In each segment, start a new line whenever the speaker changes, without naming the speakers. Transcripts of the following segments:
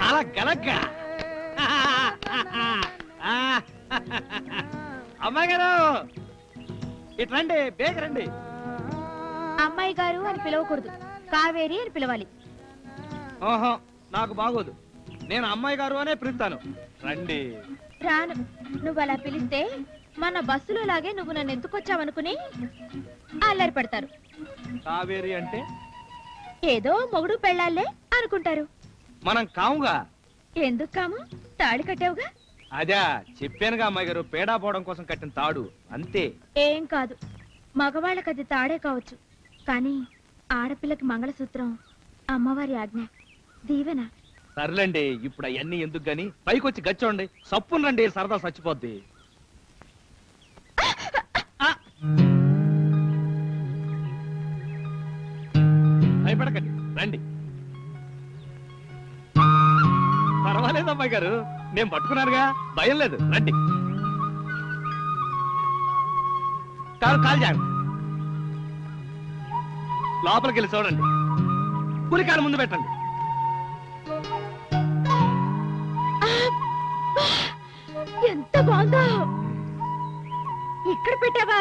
అలా గలక్క అమ్మాయి గారు ఇట్రండి, బేగరండి.
అమ్మాయి గారు అని పిలవకూడదు, కావేరి అని పిలవాలి.
ఓహో, నాకు బాగోదు. నేను అమ్మాయి గారు అనే పిలుస్తాను. రండి.
రాను. నువ్వు అలా పిలిస్తే మన బస్సులో లాగే నువ్వు నన్ను ఎత్తుకొచ్చావనుకుని అల్లరి పడతారు.
కావేరి అంటే
ఏదో మొగుడు పెళ్ళాలే అనుకుంటారు.
మనం కాముగా.
ఎందుకు కాము? తాళి కట్టావుగా.
అదా చెప్పానుగా అమ్మాయి గారు, పేడా పోవడం కోసం కట్టిన తాడు అంతే.
ఏం కాదు, మగవాళ్ళకి అది తాడే కావచ్చు, కానీ ఆడపిల్లకి మంగళసూత్రం అమ్మవారి ఆజ్ఞ, దీవెన.
సర్లేండి, ఇప్పుడు అవన్నీ ఎందుకు గాని పైకొచ్చి గచ్చోండి. సప్పును రండి, సరదా చచ్చిపోద్ది. భయపడకండి, రండి. పర్వాలేదు అమ్మాయి గారు, నేను పట్టుకున్నానుగా, భయం లేదు. రండి. కాలు జాగ్రత్త. లోపలికి వెళ్ళి చూడండి. పులికాలు ముందు పెట్టండి.
ఎంత బాగుందో! ఇక్కడ పెట్టావా?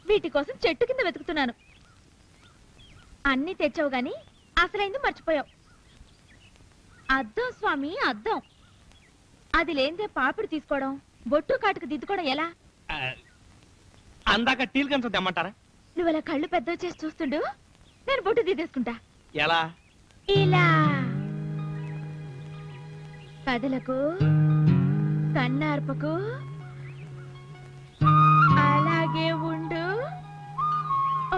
వీటి కోసం చెట్టు కింద వెతుకుతున్నాను. అన్ని తెచ్చావు గాని అసలైంది మర్చిపోయావు. అద్దం స్వామి, అద్దం. అది లేనిదే పాపిడి తీసుకోవడం, బొట్టు కాటుకు దిద్దుకోవడం ఎలా?
అందాక టీల్ కన్స తెమ్మంటారా?
నువ్వు అలా కళ్ళు పెద్ద చేసి చూస్తుండు, నేను బొట్టు దిద్దేసుకుంటా.
ఎలా?
ఇలా. కదలకు, కన్నార్పకు, అలాగే ఉండు.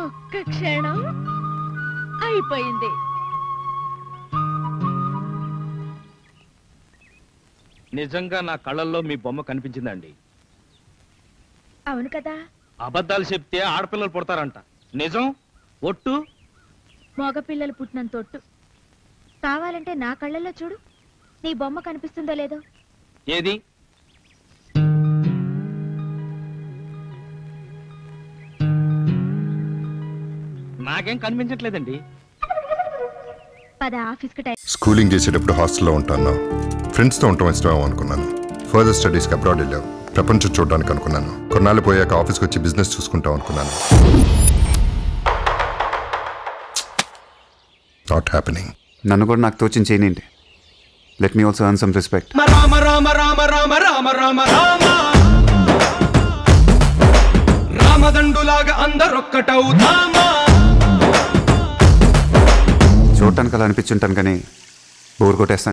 ఒక్క క్షణం అయిపోయింది.
నిజంగా నా కళ్ళల్లో మీ బొమ్మ కనిపించిందండి.
అవును కదా.
అబద్ధాలు చెప్తే ఆడపిల్లలు పుడతారంట. నిజం ఒట్టు.
మగపిల్లలు పుట్టినంత ఒట్టు. కావాలంటే నా కళ్ళల్లో చూడు, నీ బొమ్మ కనిపిస్తుందో లేదో.
ఏది? నాకేం కనిపించట్లేదండి.
పద ఆఫీస్కి టైం.
స్కూలింగ్ చేసేటప్పుడు హాస్టల్లో ఉంటాను. ఫ్రెండ్స్తో ఉండటం ఇష్టం అనుకున్నాను. ఫర్దర్ స్టడీస్కి అబ్రాడ్ వెళ్ళావు. ప్రపంచం చూడడానికి అనుకున్నాను. కొన్నాళ్ళు పోయాక ఆఫీస్కి వచ్చి బిజినెస్ చూసుకుంటాం అనుకున్నాను. Not happening.
నన్ను కూడా నాకు తోచిన చేయనండి. Let me also earn some respect.
Rama Rama Rama Rama Rama Rama Rama రామదండులాగా అందరొక్కటవుతామా.
చూడటానికి అలా అనిపించుంటాను కానీ బోర్ కొట్టేస్తాను.